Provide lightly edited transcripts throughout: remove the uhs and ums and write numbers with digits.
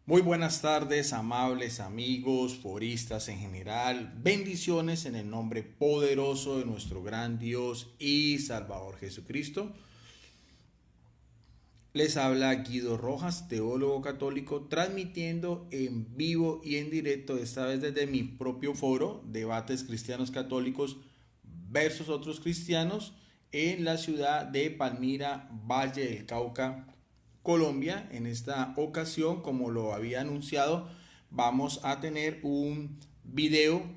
Muy buenas tardes, amables amigos, foristas en general. Bendiciones en el nombre poderoso de nuestro gran Dios y Salvador Jesucristo. Les habla Guido Rojas, teólogo católico, transmitiendo en vivo y en directo, esta vez desde mi propio foro, Debates Cristianos Católicos versus otros cristianos, en la ciudad de Palmira, Valle del Cauca, Colombia. En esta ocasión, como lo había anunciado, vamos a tener un video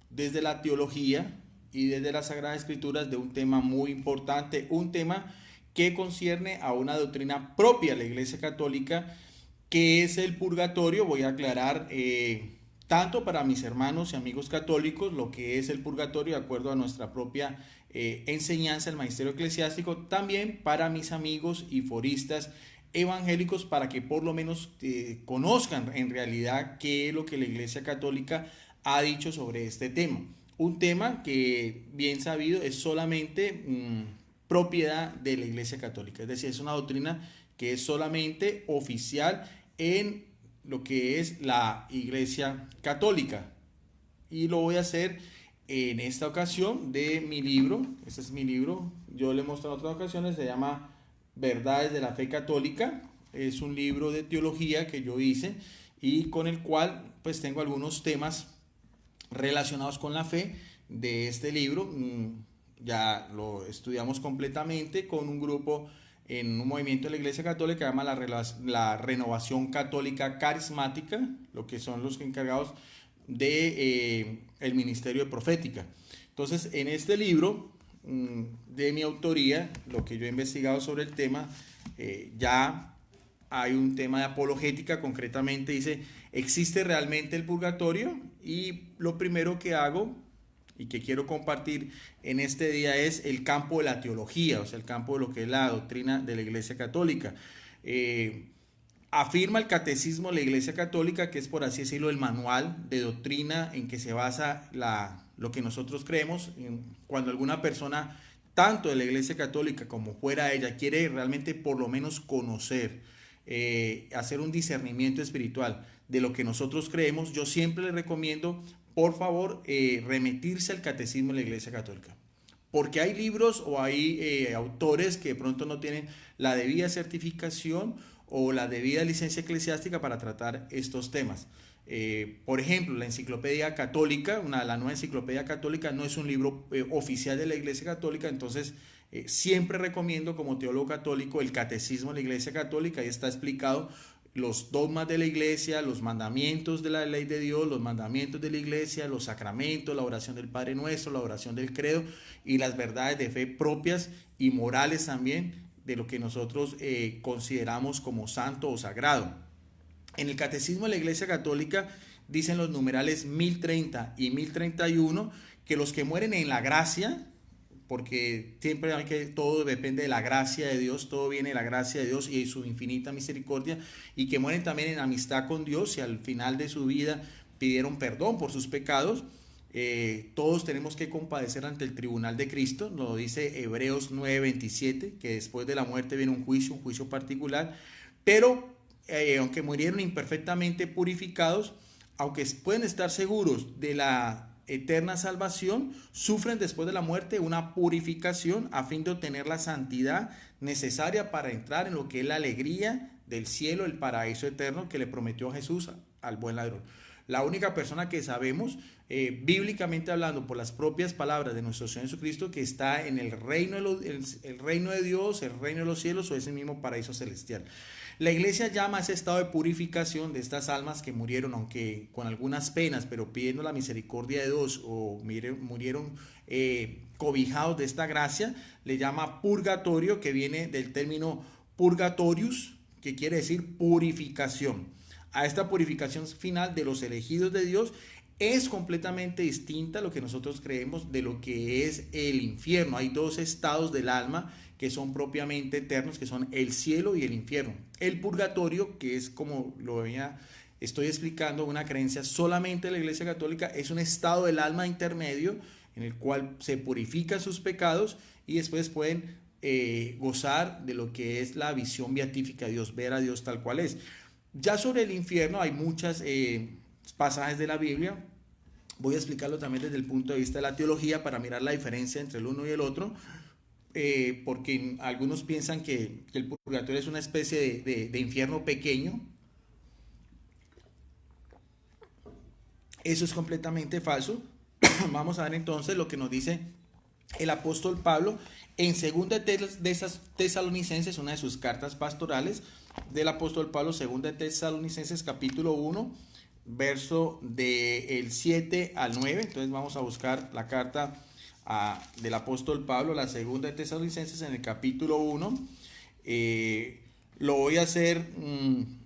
desde la teología y desde las Sagradas Escrituras de un tema muy importante, un tema que concierne a una doctrina propia de la Iglesia Católica, que es el purgatorio. Voy a aclarar tanto para mis hermanos y amigos católicos lo que es el purgatorio de acuerdo a nuestra propia enseñanza del magisterio eclesiástico, también para mis amigos y foristas evangélicos, para que por lo menos conozcan en realidad qué es lo que la Iglesia Católica ha dicho sobre este tema. Un tema que, bien sabido, es solamente propiedad de la Iglesia Católica, es decir, es una doctrina que es solamente oficial en lo que es la Iglesia Católica. Y lo voy a hacer en esta ocasión de mi libro. Este es mi libro, yo le he mostrado en otras ocasiones, se llama Verdades de la Fe Católica. Es un libro de teología que yo hice y con el cual pues tengo algunos temas relacionados con la fe de este libro. Ya lo estudiamos completamente con un grupo en un movimiento de la Iglesia Católica que se llama la Renovación Católica Carismática, lo que son los encargados de el ministerio de profética. Entonces, en este libro de mi autoría, lo que yo he investigado sobre el tema, ya hay un tema de apologética. Concretamente dice, ¿existe realmente el purgatorio? Y lo primero que hago y que quiero compartir en este día es el campo de la teología, o sea, el campo de lo que es la doctrina de la Iglesia Católica. Afirma el catecismo de la Iglesia Católica, que es, por así decirlo, el manual de doctrina en que se basa lo que nosotros creemos. Cuando alguna persona, tanto de la Iglesia Católica como fuera de ella, quiere realmente por lo menos conocer, hacer un discernimiento espiritual de lo que nosotros creemos, yo siempre le recomiendo, por favor, remitirse al catecismo de la Iglesia Católica. Porque hay libros o hay autores que de pronto no tienen la debida certificación o la debida licencia eclesiástica para tratar estos temas. Por ejemplo, la Enciclopedia Católica, la Nueva Enciclopedia Católica, no es un libro oficial de la Iglesia Católica. Entonces siempre recomiendo, como teólogo católico, el Catecismo de la Iglesia Católica. Ahí está explicado los dogmas de la Iglesia, los mandamientos de la ley de Dios, los mandamientos de la Iglesia, los sacramentos, la oración del Padre Nuestro, la oración del credo y las verdades de fe propias y morales también de lo que nosotros consideramos como santo o sagrado. En el Catecismo de la Iglesia Católica dicen los numerales 1030 y 1031 que los que mueren en la gracia, porque siempre hay que, todo depende de la gracia de Dios, todo viene de la gracia de Dios y de su infinita misericordia, y que mueren también en amistad con Dios y al final de su vida pidieron perdón por sus pecados. Todos tenemos que compadecer ante el tribunal de Cristo, nos lo dice Hebreos 9:27, que después de la muerte viene un juicio particular. Pero aunque murieron imperfectamente purificados, aunque pueden estar seguros de la eterna salvación, sufren después de la muerte una purificación a fin de obtener la santidad necesaria para entrar en lo que es la alegría del cielo, el paraíso eterno que le prometió Jesús al buen ladrón. La única persona que sabemos, bíblicamente hablando, por las propias palabras de nuestro Señor Jesucristo, que está en el reino el reino de Dios, el reino de los cielos o ese mismo paraíso celestial. La Iglesia llama a ese estado de purificación de estas almas que murieron, aunque con algunas penas, pero pidiendo la misericordia de Dios, o murieron cobijados de esta gracia, le llama purgatorio, que viene del término purgatorius, que quiere decir purificación. A esta purificación final de los elegidos de Dios es completamente distinta a lo que nosotros creemos de lo que es el infierno. Hay dos estados del alma que son propiamente eternos, que son el cielo y el infierno. El purgatorio, que es, como estoy explicando, una creencia solamente de la Iglesia Católica, es un estado del alma intermedio en el cual se purifican sus pecados y después pueden gozar de lo que es la visión beatífica de Dios, ver a Dios tal cual es. Ya sobre el infierno hay muchas pasajes de la Biblia. Voy a explicarlo también desde el punto de vista de la teología para mirar la diferencia entre el uno y el otro, porque algunos piensan que el purgatorio es una especie de infierno pequeño. Eso es completamente falso. Vamos a ver entonces lo que nos dice el apóstol Pablo en 2 de esas Tesalonicenses, una de sus cartas pastorales del apóstol Pablo, 2 Tesalonicenses capítulo 1, verso del 7 al 9. Entonces vamos a buscar la carta del apóstol Pablo, la 2 de Tesalonicenses en el capítulo 1. Lo voy a hacer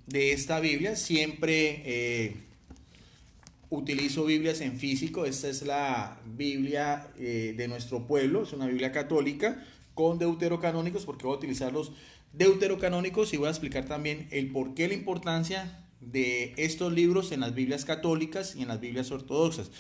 de esta Biblia, siempre utilizo Biblias en físico. Esta es la Biblia de nuestro pueblo, es una Biblia católica con deuterocanónicos, porque voy a utilizar los deuterocanónicos y voy a explicar también el porqué, la importancia de estos libros en las Biblias católicas y en las Biblias ortodoxas.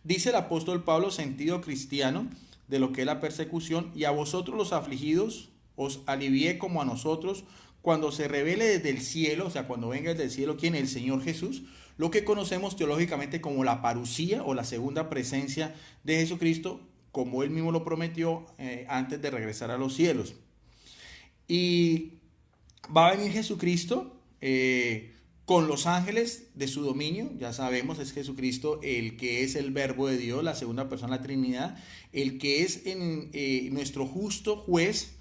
Dice el apóstol Pablo, sentido cristiano de lo que es la persecución: y a vosotros los afligidos os alivié como a nosotros, cuando se revele desde el cielo, o sea, cuando venga desde el cielo, ¿quién? El Señor Jesús, lo que conocemos teológicamente como la parusía o la segunda presencia de Jesucristo, como él mismo lo prometió antes de regresar a los cielos. Y va a venir Jesucristo con los ángeles de su dominio. Ya sabemos, es Jesucristo el que es el verbo de Dios, la segunda persona de la Trinidad, el que es nuestro justo juez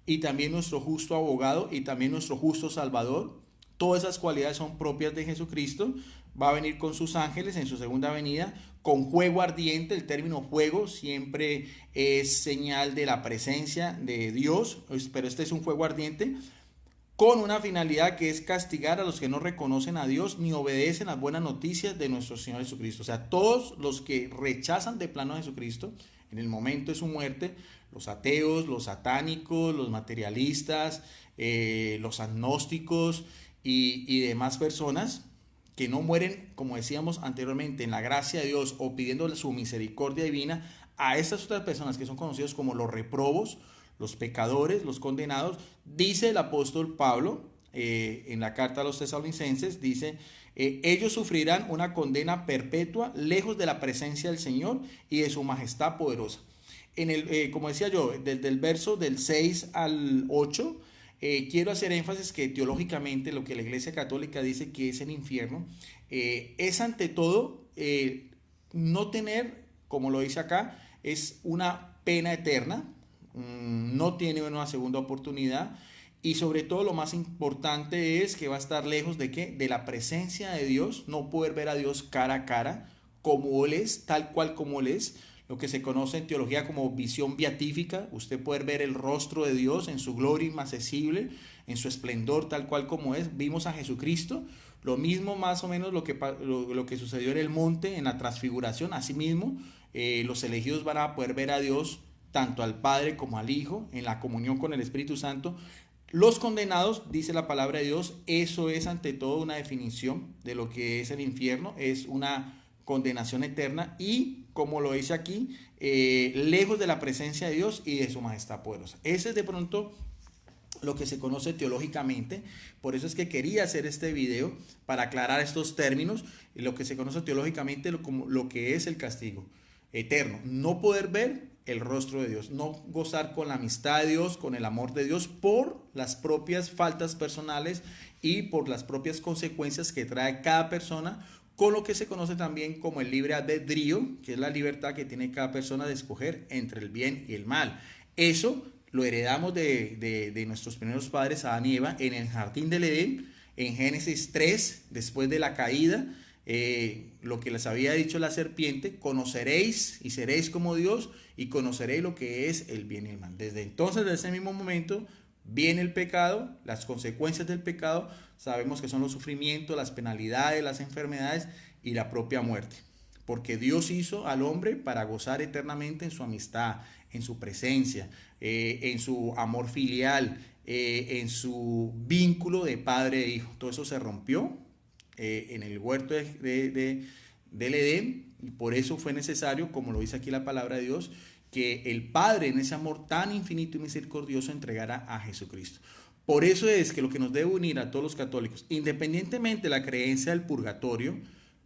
y también nuestro justo abogado y también nuestro justo salvador. Todas esas cualidades son propias de Jesucristo. Va a venir con sus ángeles en su segunda venida con fuego ardiente. El término fuego siempre es señal de la presencia de Dios, pero este es un fuego ardiente con una finalidad que es castigar a los que no reconocen a Dios ni obedecen las buenas noticias de nuestro Señor Jesucristo. O sea, todos los que rechazan de plano a Jesucristo en el momento de su muerte, los ateos, los satánicos, los materialistas, los agnósticos y demás personas que no mueren, como decíamos anteriormente, en la gracia de Dios o pidiendo su misericordia divina, a estas otras personas que son conocidos como los reprobos, los pecadores, los condenados, dice el apóstol Pablo en la carta a los tesalonicenses, dice, ellos sufrirán una condena perpetua lejos de la presencia del Señor y de su majestad poderosa. Como decía yo, desde el verso del 6 al 8, quiero hacer énfasis que teológicamente lo que la Iglesia Católica dice que es el infierno, es ante todo no tener, como lo dice acá, es una pena eterna, no tiene una segunda oportunidad, y sobre todo lo más importante es que va a estar lejos de ¿qué? De la presencia de Dios, no poder ver a Dios cara a cara, como Él es, tal cual como Él es, lo que se conoce en teología como visión beatífica, usted poder ver el rostro de Dios en su gloria inaccesible, en su esplendor tal cual como es. Vimos a Jesucristo, lo mismo más o menos lo que sucedió en el monte, en la transfiguración. Asimismo, los elegidos van a poder ver a Dios, tanto al Padre como al Hijo, en la comunión con el Espíritu Santo. Los condenados, dice la palabra de Dios, eso es ante todo una definición de lo que es el infierno, es una condenación eterna y, como lo dice aquí, lejos de la presencia de Dios y de su majestad poderosa. Ese es de pronto lo que se conoce teológicamente. Por eso es que quería hacer este video, para aclarar estos términos, lo que se conoce teológicamente como lo que es el castigo eterno. No poder ver el rostro de Dios, no gozar con la amistad de Dios, con el amor de Dios, por las propias faltas personales y por las propias consecuencias que trae cada persona, con lo que se conoce también como el libre albedrío, que es la libertad que tiene cada persona de escoger entre el bien y el mal. Eso lo heredamos de nuestros primeros padres, Adán y Eva, en el jardín del Edén, en Génesis 3, después de la caída. Lo que les había dicho la serpiente: conoceréis y seréis como Dios, y conoceréis lo que es el bien y el mal. Desde entonces, desde ese mismo momento, viene el pecado, las consecuencias del pecado, sabemos que son los sufrimientos, las penalidades, las enfermedades y la propia muerte. Porque Dios hizo al hombre para gozar eternamente en su amistad, en su presencia, en su amor filial, en su vínculo de padre e hijo. Todo eso se rompió en el huerto del Edén, y por eso fue necesario, como lo dice aquí la palabra de Dios, que el Padre, en ese amor tan infinito y misericordioso, entregara a Jesucristo. Por eso es que lo que nos debe unir a todos los católicos, independientemente de la creencia del purgatorio,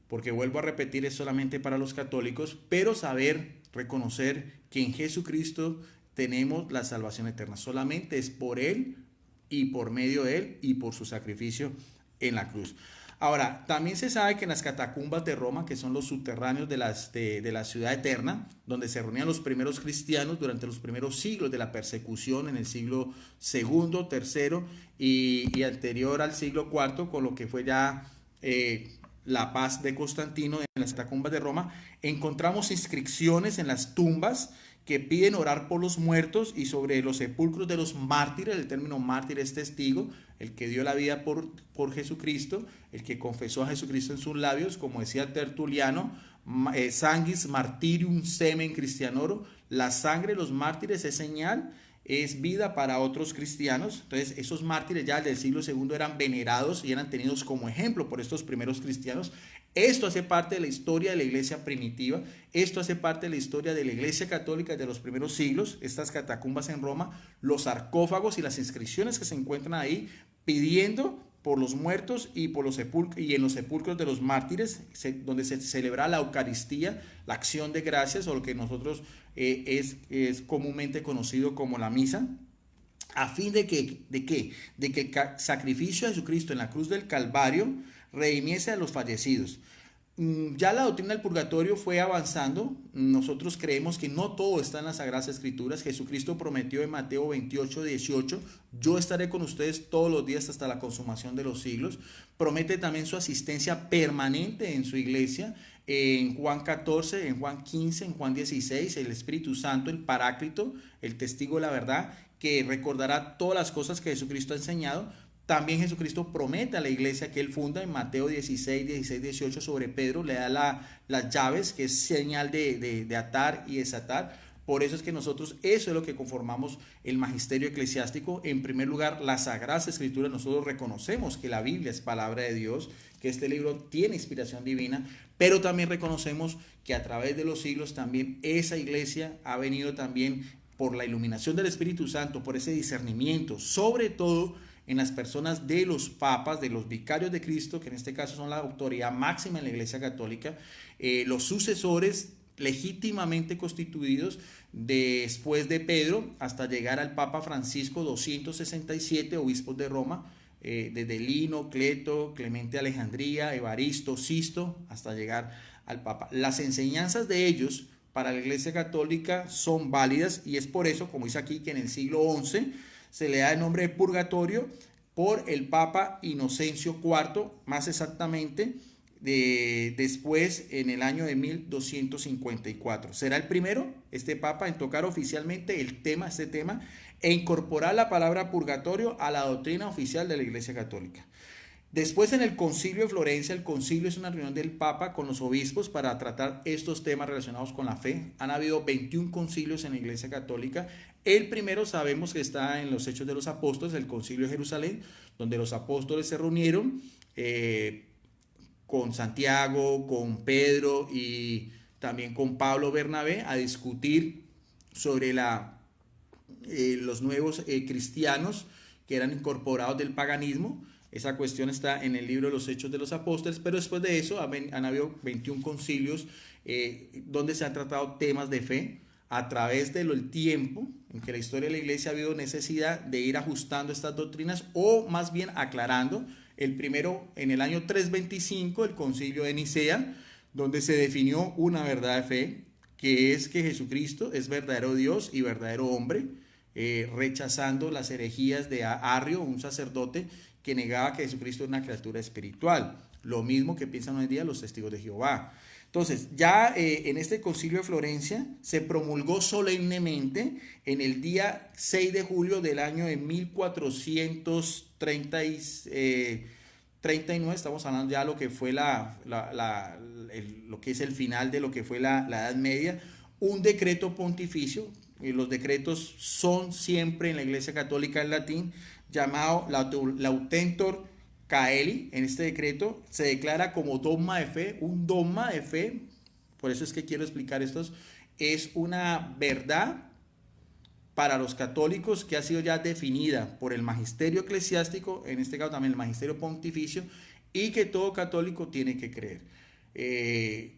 porque vuelvo a repetir, es solamente para los católicos, pero saber, reconocer que en Jesucristo tenemos la salvación eterna. Solamente es por Él y por medio de Él y por su sacrificio en la cruz. Ahora, también se sabe que en las catacumbas de Roma, que son los subterráneos de la ciudad eterna, donde se reunían los primeros cristianos durante los primeros siglos de la persecución, en el siglo segundo, tercero y anterior al siglo cuarto, con lo que fue ya la paz de Constantino en las catacumbas de Roma, encontramos inscripciones en las tumbas que piden orar por los muertos y sobre los sepulcros de los mártires. El término mártir es testigo, el que dio la vida por Jesucristo, el que confesó a Jesucristo en sus labios, como decía Tertuliano, sanguis martirium semen Christianorum, la sangre de los mártires es señal, es vida para otros cristianos. Entonces esos mártires ya del siglo segundo eran venerados y eran tenidos como ejemplo por estos primeros cristianos. Esto hace parte de la historia de la iglesia primitiva, esto hace parte de la historia de la iglesia católica de los primeros siglos, estas catacumbas en Roma, los sarcófagos y las inscripciones que se encuentran ahí pidiendo por los muertos y, y en los sepulcros de los mártires, donde se celebra la Eucaristía, la acción de gracias, o lo que nosotros es comúnmente conocido como la misa, a fin de que el sacrificio de Jesucristo en la cruz del Calvario redimiese a los fallecidos. Ya la doctrina del purgatorio fue avanzando. Nosotros creemos que no todo está en las Sagradas Escrituras. Jesucristo prometió en Mateo 28:18, yo estaré con ustedes todos los días hasta la consumación de los siglos. Promete también su asistencia permanente en su iglesia. En Juan 14, en Juan 15, en Juan 16, el Espíritu Santo, el Paráclito, el testigo de la verdad, que recordará todas las cosas que Jesucristo ha enseñado. También Jesucristo promete a la iglesia que él funda en Mateo 16, 18 sobre Pedro, le da las llaves, que es señal de atar y desatar. Por eso es que nosotros, eso es lo que conformamos el magisterio eclesiástico. En primer lugar, las Sagradas Escrituras. Nosotros reconocemos que la Biblia es palabra de Dios, que este libro tiene inspiración divina, pero también reconocemos que a través de los siglos también esa iglesia ha venido también por la iluminación del Espíritu Santo, por ese discernimiento, sobre todo en las personas de los papas, de los vicarios de Cristo, que en este caso son la autoridad máxima en la Iglesia Católica, los sucesores legítimamente constituidos después de Pedro, hasta llegar al Papa Francisco, 267 obispos de Roma, desde Lino, Cleto, Clemente de Alejandría, Evaristo, Sisto, hasta llegar al Papa. Las enseñanzas de ellos para la Iglesia Católica son válidas, y es por eso, como dice aquí, que en el siglo XI se le da el nombre de purgatorio por el Papa Inocencio IV, más exactamente después en el año de 1254. Será el primero, este Papa, en tocar oficialmente este tema, e incorporar la palabra purgatorio a la doctrina oficial de la Iglesia Católica. Después, en el Concilio de Florencia, el concilio es una reunión del Papa con los obispos para tratar estos temas relacionados con la fe. Han habido 21 concilios en la Iglesia Católica. El primero sabemos que está en los Hechos de los Apóstoles, el Concilio de Jerusalén, donde los apóstoles se reunieron con Santiago, con Pedro y también con Pablo Bernabé a discutir sobre los nuevos cristianos que eran incorporados del paganismo. Esa cuestión está en el libro de los Hechos de los Apóstoles, pero después de eso han habido 21 concilios donde se han tratado temas de fe a través del tiempo en que la historia de la iglesia ha habido necesidad de ir ajustando estas doctrinas o más bien aclarando. El primero en el año 325, el concilio de Nicea, donde se definió una verdad de fe, que es que Jesucristo es verdadero Dios y verdadero hombre, rechazando las herejías de Arrio, un sacerdote que negaba que Jesucristo es una criatura espiritual, lo mismo que piensan hoy en día los testigos de Jehová. Entonces, ya en este concilio de Florencia se promulgó solemnemente en el día 6 de julio del año de 1439, estamos hablando ya de lo que fue lo que es el final de lo que fue la Edad Media, un decreto pontificio. Los decretos son siempre en la Iglesia Católica en latín, llamado Laudator Caeli. En este decreto se declara como dogma de fe, un dogma de fe, por eso es que quiero explicar esto, es una verdad para los católicos que ha sido ya definida por el magisterio eclesiástico, en este caso también el magisterio pontificio, y que todo católico tiene que creer.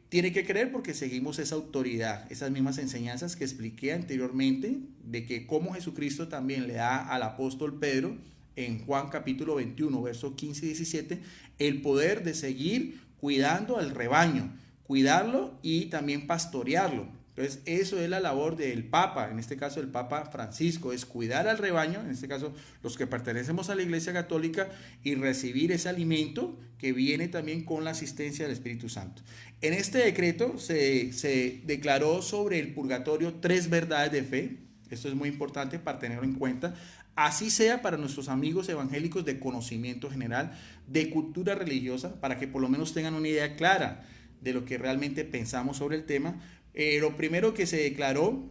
Tiene que creer porque seguimos esa autoridad, esas mismas enseñanzas que expliqué anteriormente, de que como Jesucristo también le da al apóstol Pedro en Juan capítulo 21, versos 15 y 17, el poder de seguir cuidando al rebaño, cuidarlo y también pastorearlo. Entonces, eso es la labor del Papa, en este caso el Papa Francisco, es cuidar al rebaño, en este caso los que pertenecemos a la Iglesia Católica, y recibir ese alimento que viene también con la asistencia del Espíritu Santo. En este decreto se declaró sobre el purgatorio 3 verdades de fe. Esto es muy importante para tenerlo en cuenta. Así sea para nuestros amigos evangélicos de conocimiento general, de cultura religiosa, para que por lo menos tengan una idea clara de lo que realmente pensamos sobre el tema. Lo primero que se declaró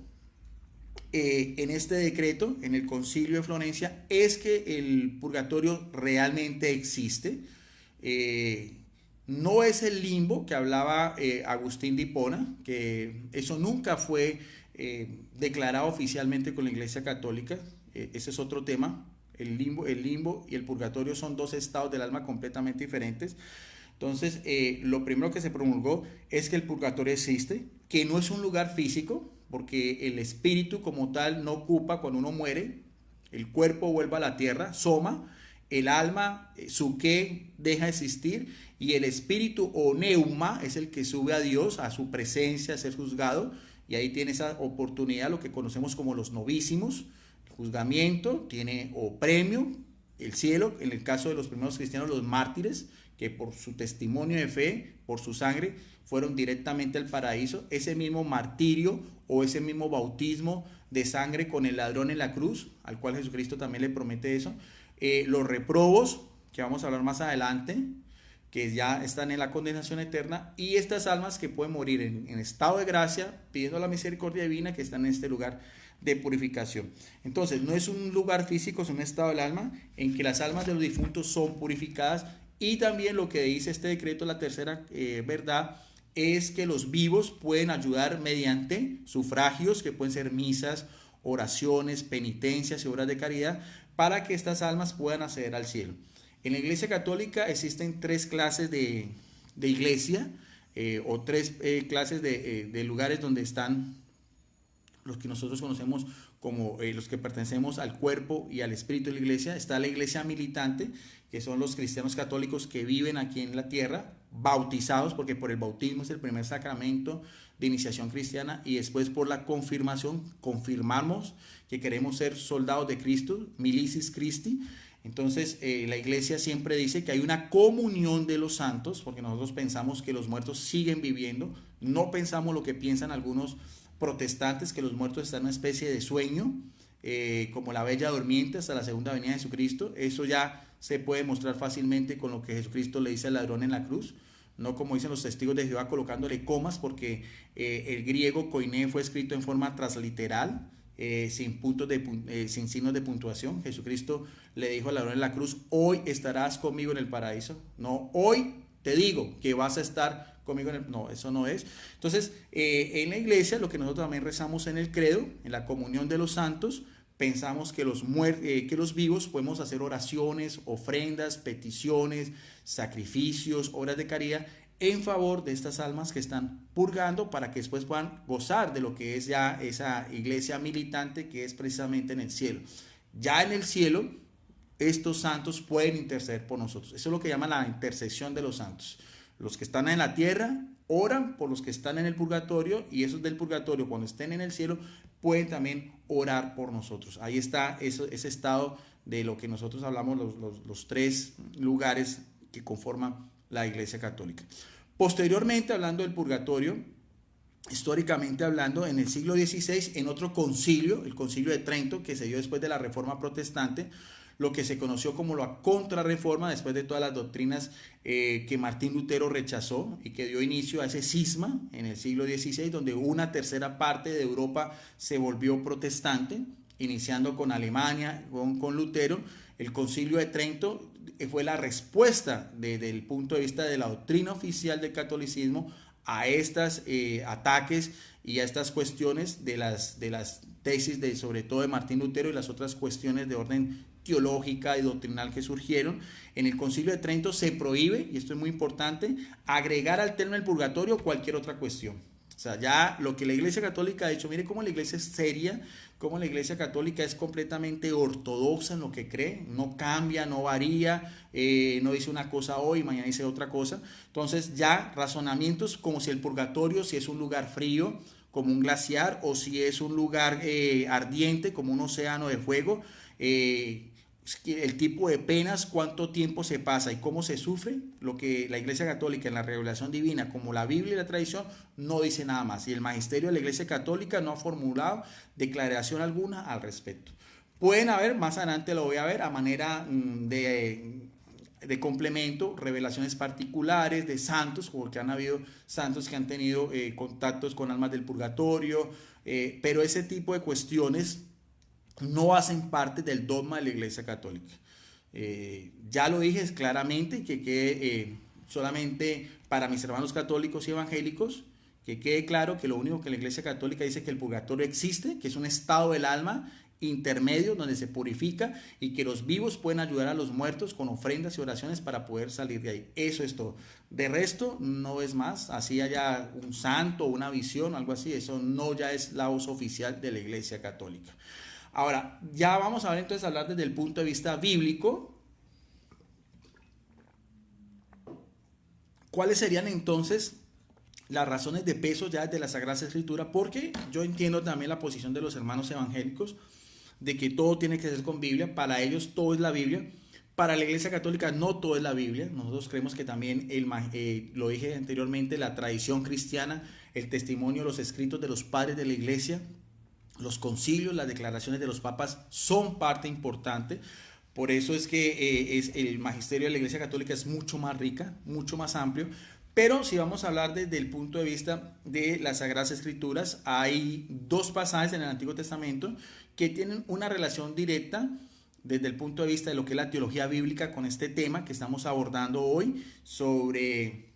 en este decreto, en el Concilio de Florencia, es que el purgatorio realmente existe. No es el limbo que hablaba Agustín de Hipona, que eso nunca fue declarado oficialmente con la Iglesia Católica. Ese es otro tema. El limbo y el purgatorio son dos estados del alma completamente diferentes. Entonces, lo primero que se promulgó es que el purgatorio existe, que no es un lugar físico, porque el espíritu como tal no ocupa cuando uno muere, el cuerpo vuelve a la tierra, soma, el alma, psuké, deja de existir, y el espíritu o neuma es el que sube a Dios, a su presencia, a ser juzgado, y ahí tiene esa oportunidad, lo que conocemos como los novísimos, el juzgamiento, tiene o premio, el cielo, en el caso de los primeros cristianos, los mártires, que por su testimonio de fe, por su sangre, fueron directamente al paraíso. Ese mismo martirio o ese mismo bautismo de sangre con el ladrón en la cruz, al cual Jesucristo también le promete eso. Los reprobos, que vamos a hablar más adelante, que ya están en la condenación eterna, y estas almas que pueden morir en estado de gracia, pidiendo la misericordia divina, que están en este lugar de purificación. Entonces, no es un lugar físico, es un estado del alma en que las almas de los difuntos son purificadas. Y también lo que dice este decreto, la tercera verdad, es que los vivos pueden ayudar mediante sufragios, que pueden ser misas, oraciones, penitencias y obras de caridad, para que estas almas puedan acceder al cielo. En la Iglesia Católica existen 3 clases de iglesia, o 3 clases de lugares donde están los que nosotros conocemos como los que pertenecemos al cuerpo y al espíritu de la iglesia. Está la iglesia militante, que son los cristianos católicos que viven aquí en la tierra, bautizados, porque por el bautismo es el primer sacramento de iniciación cristiana, y después por la confirmación, confirmamos que queremos ser soldados de Cristo, milicis Christi. Entonces la iglesia siempre dice que hay una comunión de los santos, porque nosotros pensamos que los muertos siguen viviendo, no pensamos lo que piensan algunos protestantes, que los muertos están en una especie de sueño, como la bella durmiente hasta la segunda venida de Jesucristo. Eso ya se puede mostrar fácilmente con lo que Jesucristo le dice al ladrón en la cruz, no como dicen los testigos de Jehová colocándole comas, porque el griego koiné fue escrito en forma transliteral, sin signos de puntuación. Jesucristo le dijo al ladrón en la cruz: hoy estarás conmigo en el paraíso. No, hoy te digo que vas a estar conmigo en el... No, eso no es. Entonces, en la iglesia, lo que nosotros también rezamos en el credo, en la comunión de los santos, pensamos que los vivos podemos hacer oraciones, ofrendas, peticiones, sacrificios, obras de caridad en favor de estas almas que están purgando, para que después puedan gozar de lo que es ya esa iglesia militante, que es precisamente en el cielo. Ya en el cielo, estos santos pueden interceder por nosotros. Eso es lo que llaman la intercesión de los santos. Los que están en la tierra oran por los que están en el purgatorio, y esos del purgatorio, cuando estén en el cielo, pueden también orar por nosotros. Ahí está ese estado de lo que nosotros hablamos, los 3 lugares que conforman la Iglesia Católica. Posteriormente, hablando del purgatorio, históricamente hablando, en el siglo XVI, en otro concilio, el Concilio de Trento, que se dio después de la Reforma Protestante, lo que se conoció como la Contrarreforma, después de todas las doctrinas que Martín Lutero rechazó, y que dio inicio a ese cisma en el siglo XVI, donde una tercera parte de Europa se volvió protestante, iniciando con Alemania, con Lutero. El Concilio de Trento fue la respuesta desde el punto de vista de la doctrina oficial del catolicismo a estos ataques y a estas cuestiones de las tesis sobre todo de Martín Lutero y las otras cuestiones de orden teológica y doctrinal que surgieron. En el Concilio de Trento se prohíbe, y esto es muy importante, agregar al término del purgatorio cualquier otra cuestión. O sea, ya lo que la Iglesia Católica ha hecho, mire cómo la Iglesia es seria, cómo la Iglesia Católica es completamente ortodoxa en lo que cree, no cambia, no varía, no dice una cosa hoy, mañana dice otra cosa. Entonces ya razonamientos como si el purgatorio, si es un lugar frío, como un glaciar, o si es un lugar ardiente, como un océano de fuego, el tipo de penas, cuánto tiempo se pasa y cómo se sufre, lo que la Iglesia Católica en la revelación divina, como la Biblia y la tradición, no dice nada más. Y el magisterio de la Iglesia Católica no ha formulado declaración alguna al respecto. Pueden haber, más adelante lo voy a ver, a manera de complemento, revelaciones particulares de santos, porque han habido santos que han tenido contactos con almas del purgatorio, pero ese tipo de cuestiones no hacen parte del dogma de la Iglesia Católica. Ya lo dije claramente, que quede solamente para mis hermanos católicos y evangélicos, que quede claro que lo único que la Iglesia Católica dice es que el purgatorio existe, que es un estado del alma intermedio donde se purifica y que los vivos pueden ayudar a los muertos con ofrendas y oraciones para poder salir de ahí. Eso es todo. De resto, no es más. Así haya un santo, una visión, algo así, eso no ya es la voz oficial de la Iglesia Católica. Ahora, ya vamos a ver entonces hablar desde el punto de vista bíblico. ¿Cuáles serían entonces las razones de peso ya desde la Sagrada Escritura? Porque yo entiendo también la posición de los hermanos evangélicos de que todo tiene que ser con Biblia. Para ellos todo es la Biblia. Para la Iglesia Católica no todo es la Biblia. Nosotros creemos que también, lo dije anteriormente, la tradición cristiana, el testimonio, los escritos de los padres de la Iglesia, los concilios, las declaraciones de los papas son parte importante. Por eso es que el magisterio de la Iglesia Católica es mucho más rica, mucho más amplio. Pero si vamos a hablar desde el punto de vista de las Sagradas Escrituras, hay dos pasajes en el Antiguo Testamento que tienen una relación directa desde el punto de vista de lo que es la teología bíblica con este tema que estamos abordando hoy sobre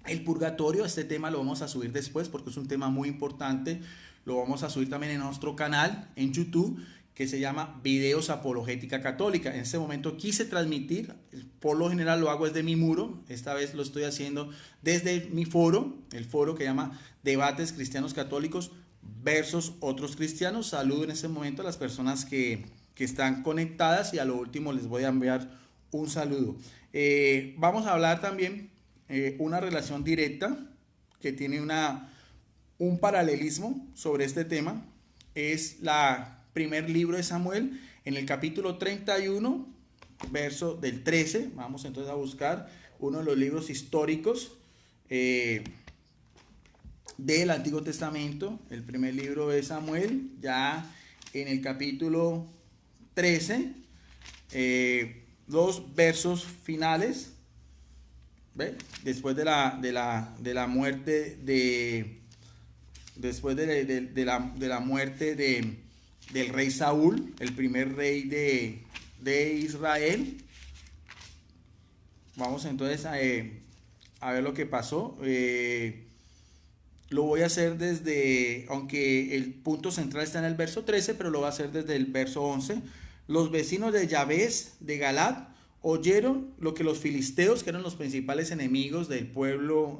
el purgatorio. Este tema lo vamos a subir después porque es un tema muy importante. Lo vamos a subir también en nuestro canal en YouTube, que se llama Videos Apologética Católica. En este momento quise transmitir, por lo general lo hago desde mi muro, esta vez lo estoy haciendo desde mi foro, el foro que llama Debates Cristianos Católicos versus Otros Cristianos. Saludo en este momento a las personas que están conectadas y a lo último les voy a enviar un saludo. Vamos a hablar también una relación directa que tiene un paralelismo sobre este tema. Es la primer libro de Samuel, en el capítulo 31, verso del 13. Vamos entonces a buscar uno de los libros históricos del Antiguo Testamento, el primer libro de Samuel, ya en el capítulo 13, los versos finales, ¿ve? Después de la muerte la muerte del rey Saúl, el primer rey de Israel. Vamos entonces a ver lo que pasó. Lo voy a hacer aunque el punto central está en el verso 13, pero lo voy a hacer desde el verso 11. Los vecinos de Yabes, de Galat, oyeron lo que los filisteos, que eran los principales enemigos del pueblo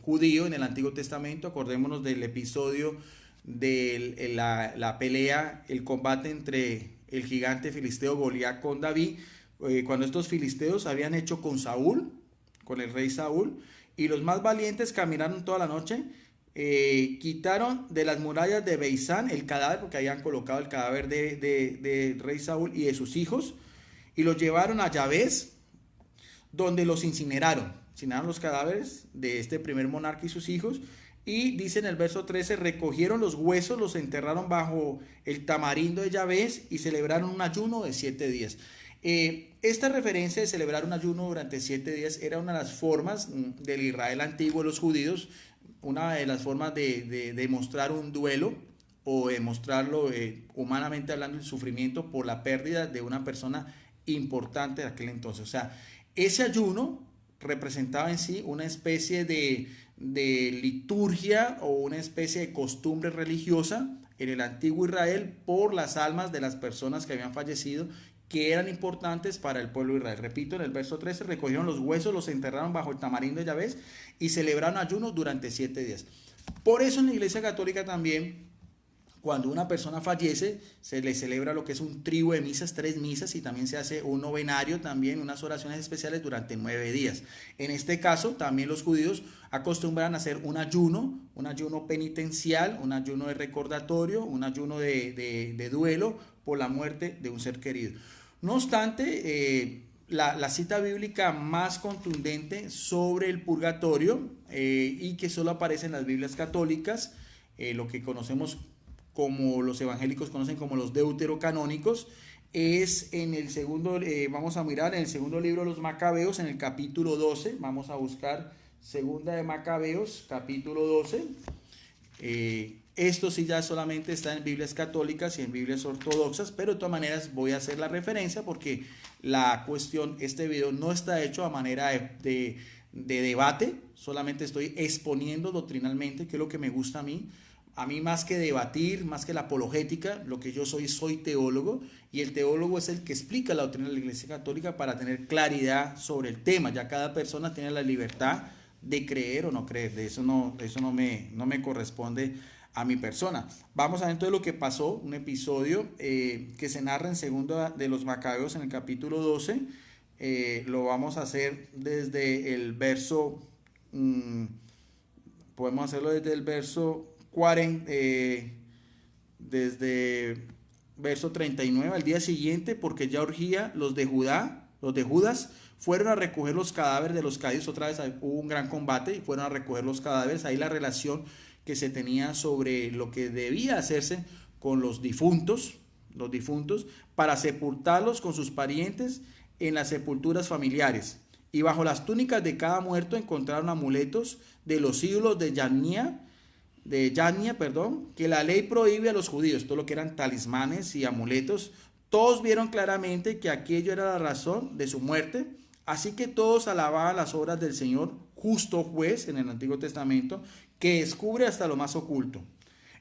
judío en el Antiguo Testamento. Acordémonos del episodio de la pelea, el combate entre el gigante filisteo Goliat con David, cuando estos filisteos habían hecho con Saúl, con el rey Saúl, y los más valientes caminaron toda la noche, quitaron de las murallas de Beisán el cadáver, porque habían colocado el cadáver de rey Saúl y de sus hijos, y los llevaron a Yabes, donde los incineraron los cadáveres de este primer monarca y sus hijos. Y dice en el verso 13, recogieron los huesos, los enterraron bajo el tamarindo de Yabes y celebraron un ayuno de 7 días. Esta referencia de celebrar un ayuno durante 7 días era una de las formas del Israel antiguo de los judíos, una de las formas de mostrar un duelo o de mostrarlo humanamente hablando, el sufrimiento por la pérdida de una persona importante de aquel entonces. O sea, ese ayuno representaba en sí una especie de liturgia o una especie de costumbre religiosa en el antiguo Israel por las almas de las personas que habían fallecido, que eran importantes para el pueblo de Israel. Repito, en el verso 13, recogieron los huesos, los enterraron bajo el tamarindo de Yahvé y celebraron ayunos durante 7 días. Por eso en la Iglesia Católica también, cuando una persona fallece, se le celebra lo que es un triduo de misas, 3 misas, y también se hace un novenario, también unas oraciones especiales durante 9 días. En este caso, también los judíos acostumbran a hacer un ayuno penitencial, un ayuno de recordatorio, un ayuno de duelo por la muerte de un ser querido. No obstante, la cita bíblica más contundente sobre el purgatorio y que solo aparece en las Biblias católicas, lo que conocemos como los evangélicos conocen como los deuterocanónicos, es en el segundo, vamos a mirar en el segundo libro de los Macabeos, en el capítulo 12, vamos a buscar segunda de Macabeos, capítulo 12. Esto sí ya solamente está en Biblias católicas y en Biblias ortodoxas, pero de todas maneras voy a hacer la referencia porque la cuestión, este video no está hecho a manera de debate, solamente estoy exponiendo doctrinalmente, que es lo que me gusta a mí. A mí, más que debatir, más que la apologética, lo que yo soy teólogo, y el teólogo es el que explica la doctrina de la Iglesia Católica para tener claridad sobre el tema. Ya cada persona tiene la libertad de creer o no creer, de eso no me corresponde a mi persona. Vamos a ver entonces lo que pasó, un episodio que se narra en segunda de los Macabeos en el capítulo 12. Lo vamos a hacer desde el verso, podemos hacerlo desde el verso 40, desde verso 39 al día siguiente, porque ya urgía los de Judas fueron a recoger los cadáveres de los caídos. Otra vez hubo un gran combate y fueron a recoger los cadáveres. Ahí la relación que se tenía sobre lo que debía hacerse con los difuntos para sepultarlos con sus parientes en las sepulturas familiares. Y bajo las túnicas de cada muerto encontraron amuletos de los ídolos de Yahnia, que la ley prohíbe a los judíos, todo lo que eran talismanes y amuletos. Todos vieron claramente que aquello era la razón de su muerte, así que todos alababan las obras del Señor, justo juez en el Antiguo Testamento, que descubre hasta lo más oculto.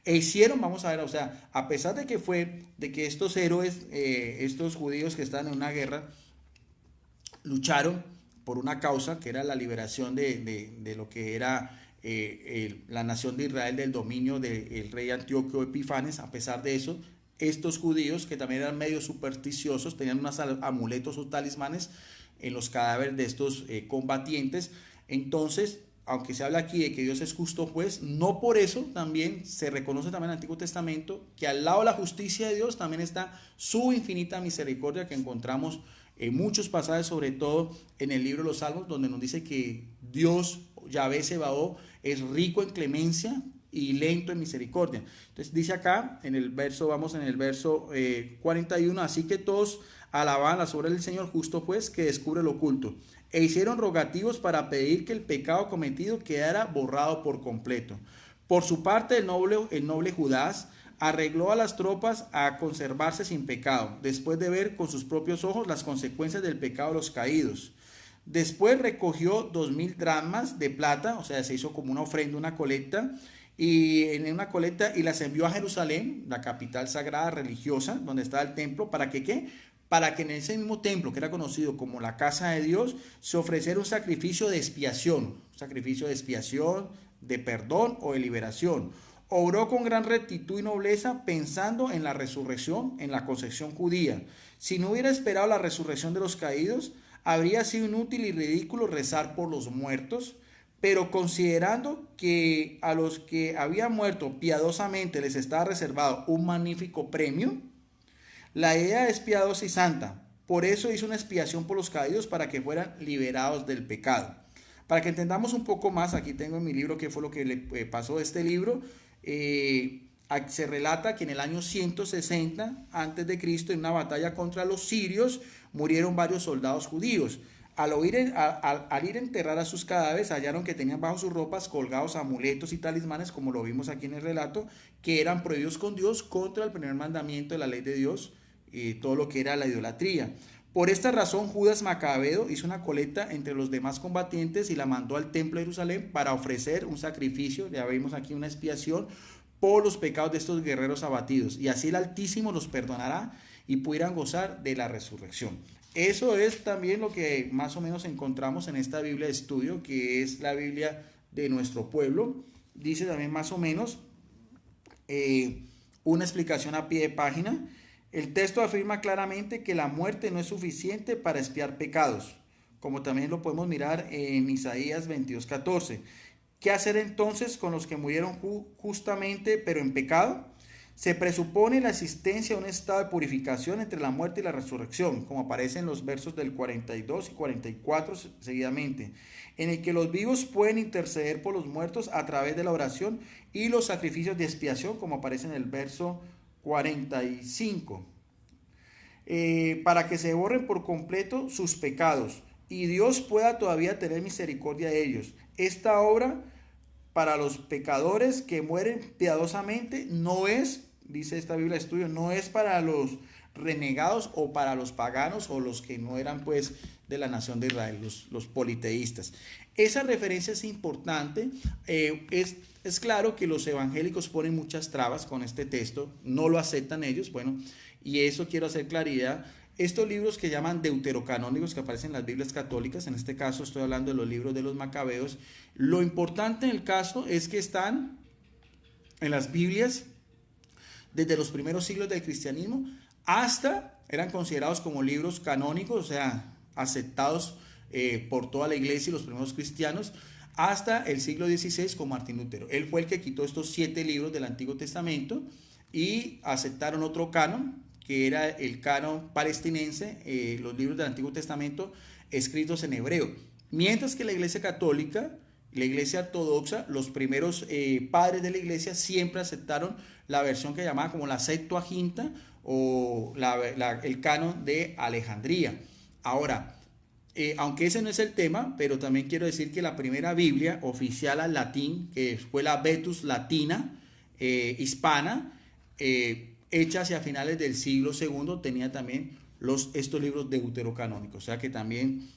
E hicieron, vamos a ver, o sea, a pesar de que estos héroes, estos judíos que están en una guerra, lucharon por una causa que era la liberación de lo que era la nación de Israel del dominio del rey Antíoco Epifanes. A pesar de eso, estos judíos, que también eran medio supersticiosos, tenían unos amuletos o talismanes en los cadáveres de estos combatientes. Entonces, aunque se habla aquí de que Dios es justo juez, no por eso también se reconoce también en el Antiguo Testamento que al lado de la justicia de Dios también está su infinita misericordia, que encontramos en muchos pasajes, sobre todo en el libro de los Salmos, donde nos dice que Dios, Yahvé Sebaot, es rico en clemencia y lento en misericordia. Entonces dice acá en el verso, vamos en el verso 41, así que todos alababan las obras del Señor justo juez, que descubre lo oculto, e hicieron rogativos para pedir que el pecado cometido quedara borrado por completo. Por su parte, el noble Judas arregló a las tropas a conservarse sin pecado, después de ver con sus propios ojos las consecuencias del pecado de los caídos. Después recogió 2000 dracmas de plata, o sea, se hizo como una ofrenda, una colecta, y las envió a Jerusalén, la capital sagrada religiosa, donde estaba el templo, ¿para que qué? Para que en ese mismo templo, que era conocido como la casa de Dios, se ofreciera un sacrificio de expiación, de perdón o de liberación. Obró con gran rectitud y nobleza, pensando en la resurrección, en la concepción judía. Si no hubiera esperado la resurrección de los caídos, habría sido inútil y ridículo rezar por los muertos, pero considerando que a los que habían muerto piadosamente les estaba reservado un magnífico premio, la idea es piadosa y santa. Por eso hizo una expiación por los caídos, para que fueran liberados del pecado. Para que entendamos un poco más, aquí tengo en mi libro qué fue lo que le pasó a este libro. Se relata que en el año 160 a.C., en una batalla contra los sirios, murieron varios soldados judíos. Al ir a enterrar a sus cadáveres, hallaron que tenían bajo sus ropas colgados amuletos y talismanes, como lo vimos aquí en el relato, que eran prohibidos con Dios, contra el primer mandamiento de la ley de Dios, todo lo que era la idolatría. Por esta razón, Judas Macabeo hizo una colecta entre los demás combatientes y la mandó al templo de Jerusalén para ofrecer un sacrificio, ya vemos aquí una expiación, por los pecados de estos guerreros abatidos. Y así el Altísimo los perdonará y pudieran gozar de la resurrección. Eso es también lo que más o menos encontramos en esta Biblia de estudio, que es la Biblia de nuestro pueblo. Dice también más o menos una explicación a pie de página. El texto afirma claramente que la muerte no es suficiente para expiar pecados, como también lo podemos mirar en Isaías 22:14. ¿Qué hacer entonces con los que murieron justamente pero en pecado? Se presupone la existencia de un estado de purificación entre la muerte y la resurrección, como aparece en los versos del 42 y 44 seguidamente, en el que los vivos pueden interceder por los muertos a través de la oración y los sacrificios de expiación, como aparece en el verso 45, para que se borren por completo sus pecados y Dios pueda todavía tener misericordia de ellos. Esta obra para los pecadores que mueren piadosamente no es, dice esta Biblia de estudio, no es para los renegados o para los paganos o los que no eran pues de la nación de Israel, los politeístas. Esa referencia es importante. Es claro que los evangélicos ponen muchas trabas con este texto, no lo aceptan ellos, bueno, y eso quiero hacer claridad. Estos libros que llaman deuterocanónicos, que aparecen en las Biblias católicas, en este caso estoy hablando de los libros de los Macabeos, lo importante en el caso es que están en las Biblias desde los primeros siglos del cristianismo hasta, eran considerados como libros canónicos, o sea, aceptados por toda la iglesia y los primeros cristianos, hasta el siglo XVI con Martín Lutero. Él fue el que quitó estos 7 libros del Antiguo Testamento y aceptaron otro canon, que era el canon palestinense, los libros del Antiguo Testamento escritos en hebreo. Mientras que la Iglesia Católica, la Iglesia Ortodoxa, los primeros padres de la Iglesia siempre aceptaron la versión que llamaba como la Septuaginta o el canon de Alejandría. Ahora, aunque ese no es el tema, pero también quiero decir que la primera Biblia oficial al latín, que fue la Vetus Latina hispana, hecha hacia finales del siglo II, tenía también estos libros deuterocanónicos. O sea que también,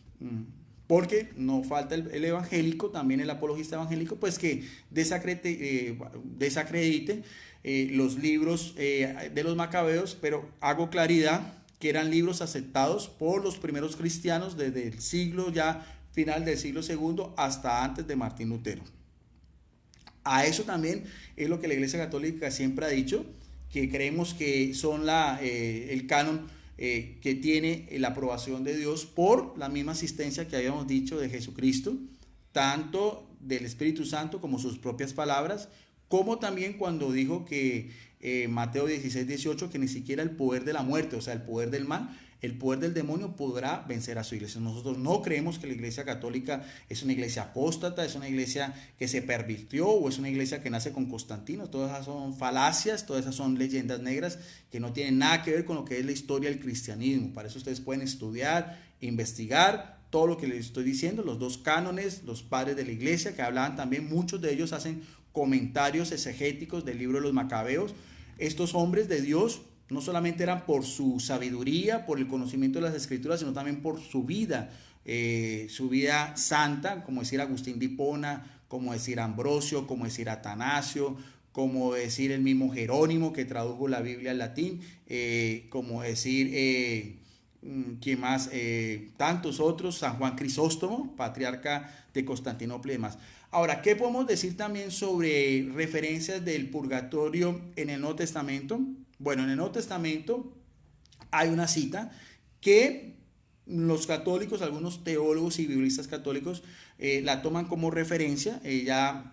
porque no falta el evangélico, también el apologista evangélico, pues que desacredite los libros de los Macabeos, pero hago claridad que eran libros aceptados por los primeros cristianos desde el siglo ya final del siglo II hasta antes de Martín Lutero. A eso también es lo que la Iglesia Católica siempre ha dicho, que creemos que son el canon que tiene la aprobación de Dios por la misma asistencia que habíamos dicho de Jesucristo, tanto del Espíritu Santo como sus propias palabras, como también cuando dijo que Mateo 16:18, que ni siquiera el poder de la muerte, o sea, el poder del mal, el poder del demonio podrá vencer a su iglesia. Nosotros no creemos que la Iglesia Católica es una iglesia apóstata, es una iglesia que se pervirtió o es una iglesia que nace con Constantino. Todas esas son falacias, todas esas son leyendas negras que no tienen nada que ver con lo que es la historia del cristianismo. Para eso ustedes pueden estudiar, investigar todo lo que les estoy diciendo, los 2 cánones, los padres de la iglesia que hablaban también, muchos de ellos hacen comentarios exegéticos del libro de los Macabeos. Estos hombres de Dios no solamente eran por su sabiduría, por el conocimiento de las escrituras, sino también por su vida santa, como decir Agustín de Hipona, como decir Ambrosio, como decir Atanasio, como decir el mismo Jerónimo que tradujo la Biblia al latín, como decir, ¿quién más? Tantos otros, San Juan Crisóstomo, patriarca de Constantinopla y demás. Ahora, ¿qué podemos decir también sobre referencias del purgatorio en el Nuevo Testamento? Bueno, en el Nuevo Testamento hay una cita que los católicos, algunos teólogos y biblistas católicos la toman como referencia. Ella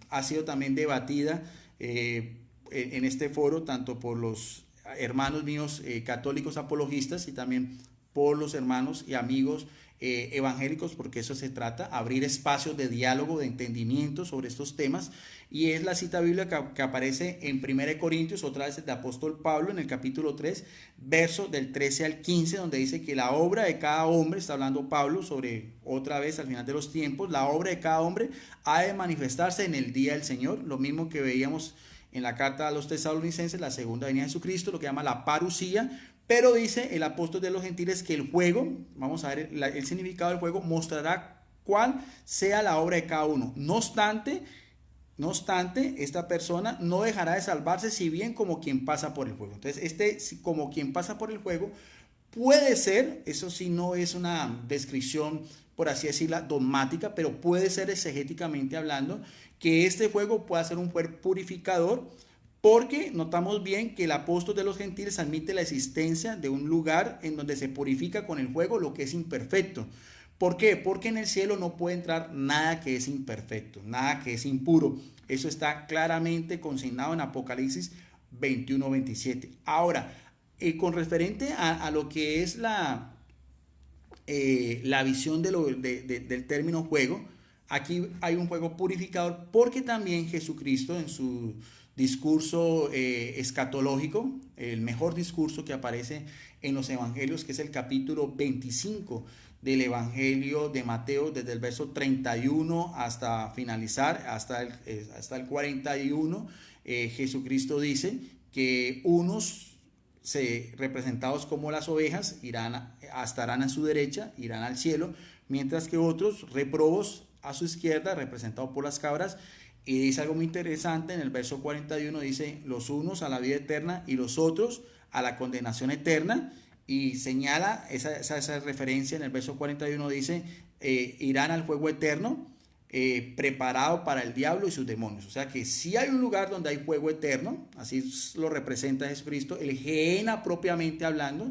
ha sido también debatida en este foro, tanto por los hermanos míos católicos apologistas y también por los hermanos y amigos evangélicos, porque eso se trata, abrir espacios de diálogo, de entendimiento sobre estos temas. Y es la cita bíblica que aparece en 1 Corintios, otra vez del apóstol Pablo, en el capítulo 3, verso del 13 al 15, donde dice que la obra de cada hombre, está hablando Pablo sobre otra vez al final de los tiempos, la obra de cada hombre ha de manifestarse en el día del Señor, lo mismo que veíamos en la carta a los tesalonicenses, la segunda venida de Jesucristo, lo que llama la parusía, Pero dice el apóstol de los gentiles que el juego, vamos a ver el significado del juego, mostrará cuál sea la obra de cada uno. No obstante, esta persona no dejará de salvarse, si bien como quien pasa por el juego. Entonces, como quien pasa por el juego puede ser, eso sí no es una descripción, por así decirla, dogmática, pero puede ser exegéticamente hablando, que este fuego pueda ser un fuego purificador, porque notamos bien que el apóstol de los gentiles admite la existencia de un lugar en donde se purifica con el fuego lo que es imperfecto. ¿Por qué? Porque en el cielo no puede entrar nada que es imperfecto, nada que es impuro. Eso está claramente consignado en Apocalipsis 21-27. Ahora, con referente a lo que es la visión del término juego, aquí hay un juego purificador, porque también Jesucristo en su discurso escatológico, el mejor discurso que aparece en los evangelios, que es el capítulo 25 del evangelio de Mateo, desde el verso 31 hasta finalizar, hasta el 41, Jesucristo dice que unos representados como las ovejas estarán a su derecha, irán al cielo, mientras que otros reprobos a su izquierda, representados por las cabras. Y dice algo muy interesante en el verso 41, dice: los unos a la vida eterna y los otros a la condenación eterna. Y señala esa referencia en el verso 41, dice: irán al fuego eterno, preparado para el diablo y sus demonios. O sea que sí hay un lugar donde hay fuego eterno, así lo representa Jesucristo, el Gehenna propiamente hablando,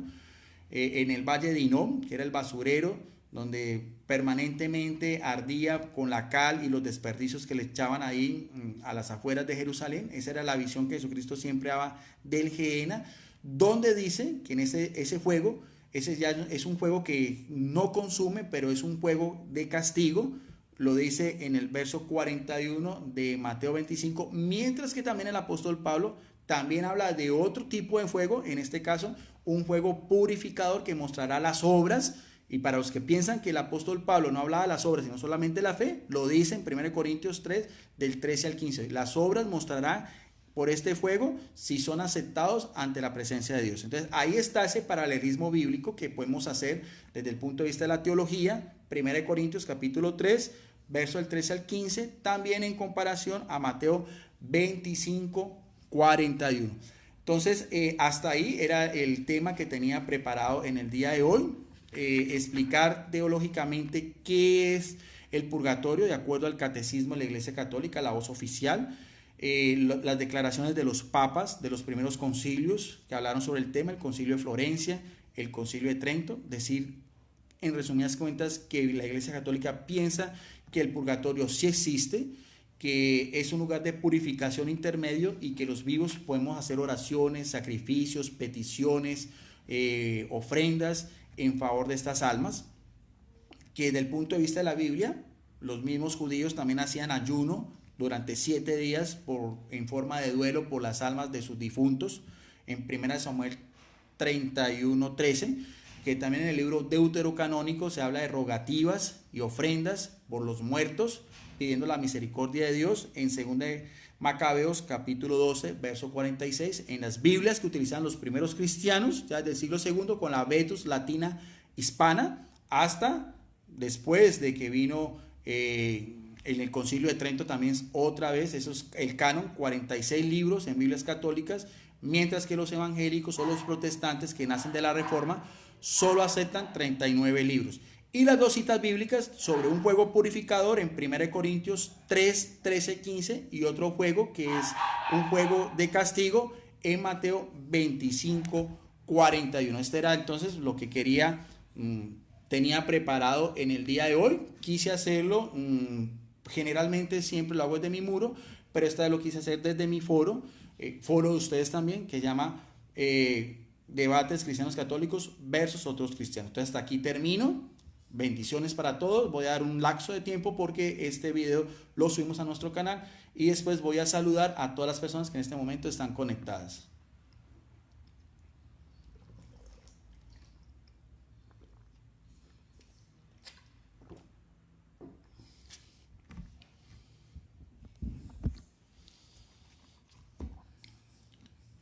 en el valle de Hinnom, que era el basurero, donde permanentemente ardía con la cal y los desperdicios que le echaban ahí a las afueras de Jerusalén. Esa era la visión que Jesucristo siempre daba del Gehenna, donde dice que en ese fuego, ese ya es un fuego que no consume, pero es un fuego de castigo. Lo dice en el verso 41 de Mateo 25, mientras que también el apóstol Pablo también habla de otro tipo de fuego, en este caso un fuego purificador que mostrará las obras. Y para los que piensan que el apóstol Pablo no hablaba de las obras, sino solamente la fe, lo dice en 1 Corintios 3, del 13 al 15. Las obras mostrarán por este fuego si son aceptados ante la presencia de Dios. Entonces ahí está ese paralelismo bíblico que podemos hacer desde el punto de vista de la teología. 1 Corintios capítulo 3, verso del 13 al 15, también en comparación a Mateo 25, 41. Entonces, hasta ahí era el tema que tenía preparado en el día de hoy. Explicar teológicamente qué es el purgatorio de acuerdo al catecismo de la Iglesia Católica, la voz oficial, las declaraciones de los papas de los primeros concilios que hablaron sobre el tema, el concilio de Florencia, el concilio de Trento. Decir en resumidas cuentas que la Iglesia Católica piensa que el purgatorio sí existe, que es un lugar de purificación intermedio y que los vivos podemos hacer oraciones, sacrificios, peticiones, ofrendas en favor de estas almas. Que desde el punto de vista de la Biblia, los mismos judíos también hacían ayuno durante 7 días en forma de duelo por las almas de sus difuntos, en 1 Samuel 31:13, que también en el libro deuterocanónico se habla de rogativas y ofrendas por los muertos, pidiendo la misericordia de Dios, en 2 Macabeos capítulo 12, verso 46, en las Biblias que utilizan los primeros cristianos, ya del siglo II, con la Vetus Latina Hispana, hasta después de que vino en el concilio de Trento también otra vez, eso es el canon, 46 libros en Biblias católicas, mientras que los evangélicos o los protestantes que nacen de la Reforma solo aceptan 39 libros. Y las dos citas bíblicas sobre un fuego purificador en 1 Corintios 3, 13, 15 y otro fuego que es un fuego de castigo en Mateo 25, 41. Este era entonces lo que tenía preparado en el día de hoy. Quise hacerlo, generalmente siempre lo hago desde mi muro, pero esta vez lo quise hacer desde mi foro de ustedes también, que llama Debates Cristianos Católicos versus Otros Cristianos. Entonces hasta aquí termino. Bendiciones para todos. Voy a dar un lapso de tiempo porque este video lo subimos a nuestro canal y después voy a saludar a todas las personas que en este momento están conectadas.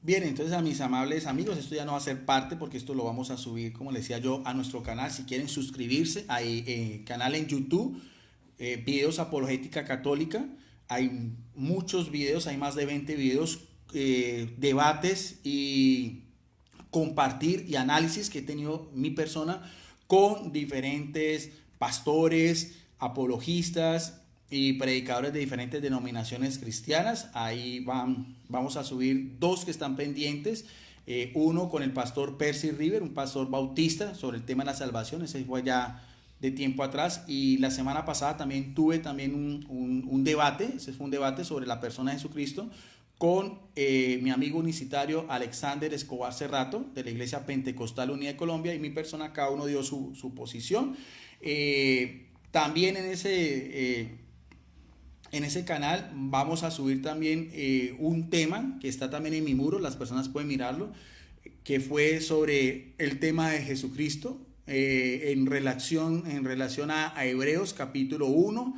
Bien, entonces a mis amables amigos, esto ya no va a ser parte porque esto lo vamos a subir, como les decía yo, a nuestro canal. Si quieren suscribirse, hay canal en YouTube, videos apologética católica. Hay muchos videos, hay más de 20 videos, debates y compartir y análisis que he tenido mi persona con diferentes pastores, apologistas y predicadores de diferentes denominaciones cristianas. Ahí vamos a subir dos que están pendientes. Uno con el pastor Percy River, un pastor bautista, sobre el tema de la salvación. Ese fue ya de tiempo atrás. Y la semana pasada también tuve también un debate. Ese fue un debate sobre la persona de Jesucristo con mi amigo unicitario Alexander Escobar Cerrato, de la Iglesia Pentecostal Unida de Colombia, y mi persona. Cada uno dio su posición. También en ese canal vamos a subir también un tema que está también en mi muro, las personas pueden mirarlo, que fue sobre el tema de Jesucristo, en relación a Hebreos capítulo 1,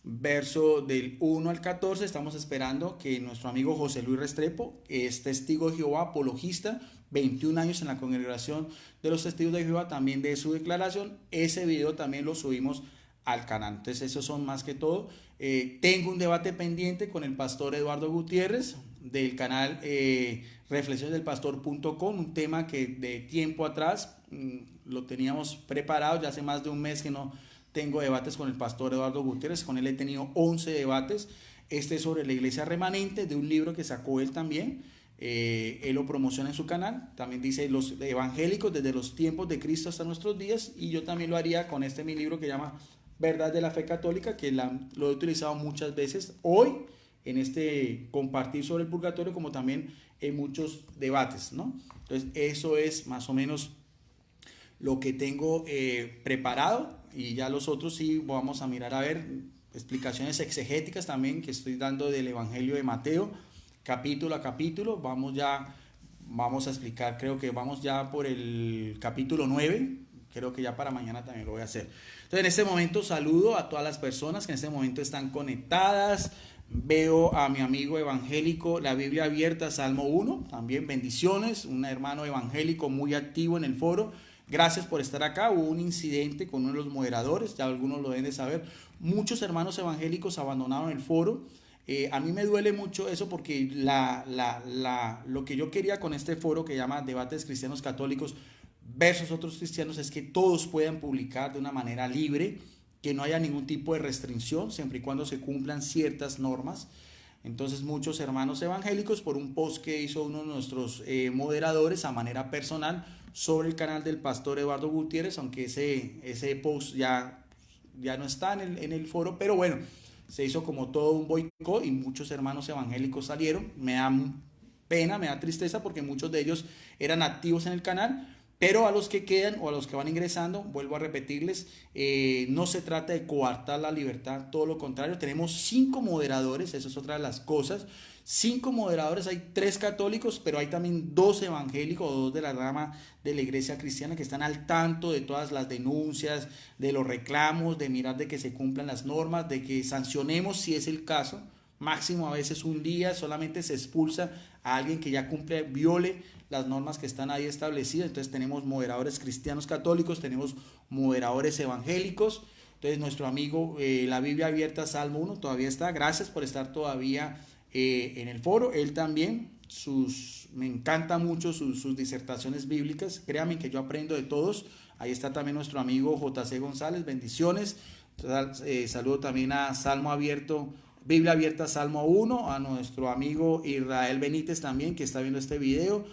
verso del 1 al 14. Estamos esperando que nuestro amigo José Luis Restrepo, es testigo de Jehová, apologista, 21 años en la congregación de los testigos de Jehová, también de su declaración. Ese video también lo subimos al canal. Entonces esos son más que todo. Tengo un debate pendiente con el pastor Eduardo Gutiérrez del canal reflexionesdelpastor.com, un tema que de tiempo atrás lo teníamos preparado. Ya hace más de un mes que no tengo debates con el pastor Eduardo Gutiérrez. Con él he tenido 11 debates. Este es sobre la iglesia remanente, de un libro que sacó él también. Él lo promociona en su canal. También dice los evangélicos desde los tiempos de Cristo hasta nuestros días, y yo también lo haría con mi libro que llama Verdad de la Fe Católica, que lo he utilizado muchas veces hoy en este compartir sobre el purgatorio, como también en muchos debates, ¿no? Entonces eso es más o menos lo que tengo preparado, y ya los otros sí vamos a mirar a ver explicaciones exegéticas también que estoy dando del Evangelio de Mateo, capítulo a capítulo. Vamos a explicar, creo que vamos ya por el capítulo 9, creo que ya para mañana también lo voy a hacer. Entonces en este momento saludo a todas las personas que en este momento están conectadas. Veo a mi amigo evangélico, la Biblia Abierta, Salmo 1, también bendiciones, un hermano evangélico muy activo en el foro. Gracias por estar acá. Hubo un incidente con uno de los moderadores, ya algunos lo deben de saber. Muchos hermanos evangélicos abandonaron el foro. A mí me duele mucho eso, porque lo que yo quería con este foro que llama Debates Cristianos Católicos versus otros cristianos es que todos puedan publicar de una manera libre, que no haya ningún tipo de restricción, siempre y cuando se cumplan ciertas normas. Entonces muchos hermanos evangélicos, por un post que hizo uno de nuestros moderadores a manera personal sobre el canal del pastor Eduardo Gutiérrez, aunque ese post ya no está en el foro, pero bueno, se hizo como todo un boicot y muchos hermanos evangélicos salieron. Me da pena, me da tristeza, porque muchos de ellos eran activos en el canal. Pero a los que quedan o a los que van ingresando, vuelvo a repetirles, no se trata de coartar la libertad, todo lo contrario. Tenemos 5 moderadores, eso es otra de las cosas. 5 moderadores, hay 3 católicos, pero hay también 2 evangélicos o 2 de la rama de la iglesia cristiana que están al tanto de todas las denuncias, de los reclamos, de mirar de que se cumplan las normas, de que sancionemos si es el caso. Máximo a veces un día solamente se expulsa a alguien que ya viole las normas que están ahí establecidas. Entonces tenemos moderadores cristianos católicos, tenemos moderadores evangélicos. Entonces nuestro amigo, la Biblia Abierta, Salmo 1, todavía está. Gracias por estar todavía en el foro. Él también, me encanta mucho sus disertaciones bíblicas. Créanme que yo aprendo de todos. Ahí está también nuestro amigo JC González, bendiciones. Saludo también a Salmo Abierto, Biblia Abierta, Salmo 1, a nuestro amigo Israel Benítez también, que está viendo este video.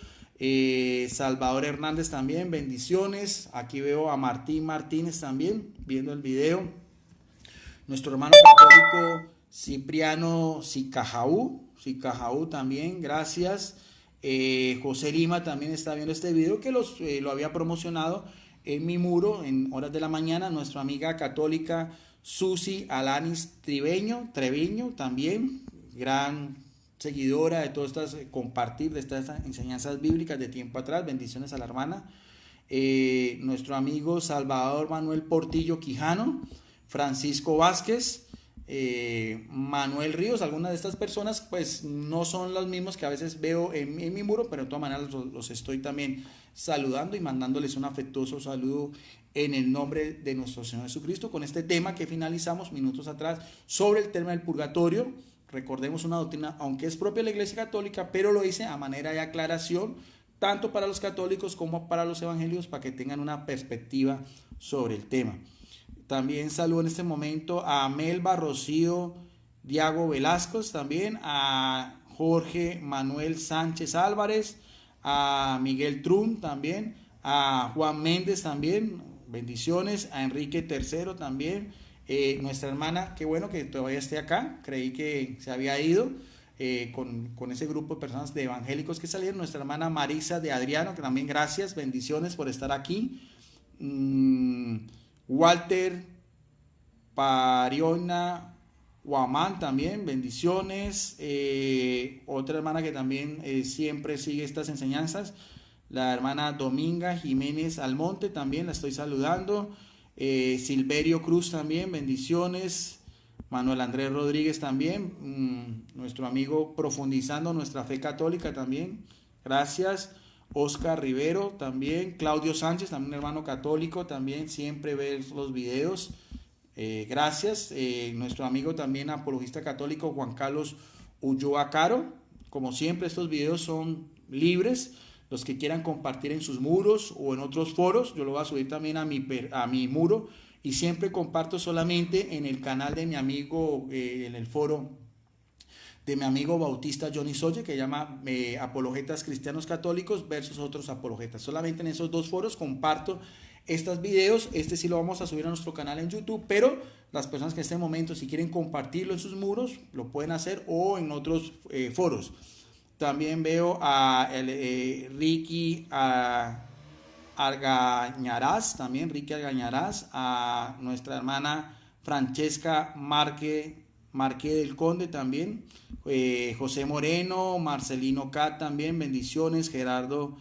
Salvador Hernández también, bendiciones. Aquí veo a Martín Martínez también viendo el video. Nuestro hermano católico Cipriano Sicajaú también, gracias. José Lima también está viendo este video, que lo había promocionado en mi muro en horas de la mañana. Nuestra amiga católica Susi Alanis Treviño también, gran seguidora de todas estas, compartir de estas enseñanzas bíblicas de tiempo atrás. Bendiciones a la hermana. Nuestro amigo Salvador Manuel Portillo Quijano, Francisco Vázquez, Manuel Ríos. Algunas de estas personas pues no son los mismos que a veces veo en mi muro, pero de todas maneras los estoy también saludando y mandándoles un afectuoso saludo en el nombre de nuestro Señor Jesucristo, con este tema que finalizamos minutos atrás sobre el tema del purgatorio. Recordemos una doctrina, aunque es propia de la Iglesia Católica, pero lo hice a manera de aclaración, tanto para los católicos como para los evangélicos, para que tengan una perspectiva sobre el tema. También saludo en este momento a Melba Rocío Diago Velascos, también a Jorge Manuel Sánchez Álvarez, a Miguel Trun también, a Juan Méndez también, bendiciones, a Enrique III también, nuestra hermana, qué bueno que todavía esté acá, creí que se había ido, con ese grupo de personas de evangélicos que salieron, nuestra hermana Marisa de Adriano, que también gracias, bendiciones por estar aquí. Walter Pariona Guamán también, bendiciones. Otra hermana que también siempre sigue estas enseñanzas, la hermana Dominga Jiménez Almonte, también la estoy saludando. Silverio Cruz también, bendiciones. Manuel Andrés Rodríguez también, nuestro amigo Profundizando Nuestra Fe Católica también, gracias. Oscar Rivero también, Claudio Sánchez, también hermano católico, también siempre ve los videos, gracias. Nuestro amigo también apologista católico Juan Carlos Ulloa Caro, como siempre estos videos son libres, los que quieran compartir en sus muros o en otros foros, yo lo voy a subir también a mi muro, y siempre comparto solamente en el canal de mi amigo, en el foro de mi amigo Bautista Johnny Soye, que llama Apologetas Cristianos Católicos versus otros apologetas. Solamente en esos dos foros comparto estos videos. Este sí lo vamos a subir a nuestro canal en YouTube, pero las personas que en este momento si quieren compartirlo en sus muros, lo pueden hacer, o en otros foros. También veo a Ricky Argañarás, también Ricky Argañarás, a nuestra hermana Francesca Marque del Conde también, José Moreno, Marcelino Cat también, bendiciones, Gerardo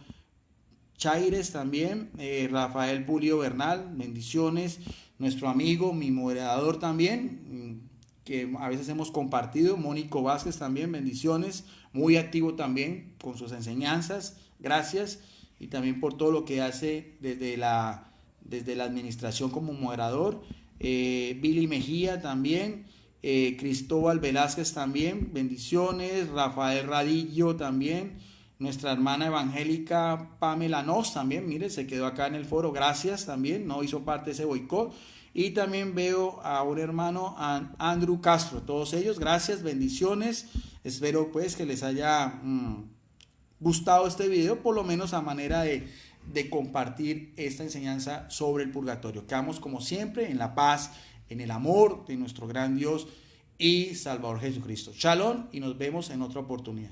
Chaires también, Rafael Pulio Bernal, bendiciones, nuestro amigo, mi moderador también, que a veces hemos compartido, Mónico Vázquez también, bendiciones, muy activo también con sus enseñanzas, gracias, y también por todo lo que hace desde la administración como moderador. Billy Mejía también, Cristóbal Velázquez también, bendiciones. Rafael Radillo también, nuestra hermana evangélica Pamela Nos también, mire, se quedó acá en el foro, gracias también, no hizo parte de ese boicot. Y también veo a un hermano, Andrew Castro, todos ellos, gracias, bendiciones. Espero pues que les haya gustado este video, por lo menos a manera de compartir esta enseñanza sobre el purgatorio. Quedamos como siempre en la paz, en el amor de nuestro gran Dios y Salvador Jesucristo. Shalom, y nos vemos en otra oportunidad.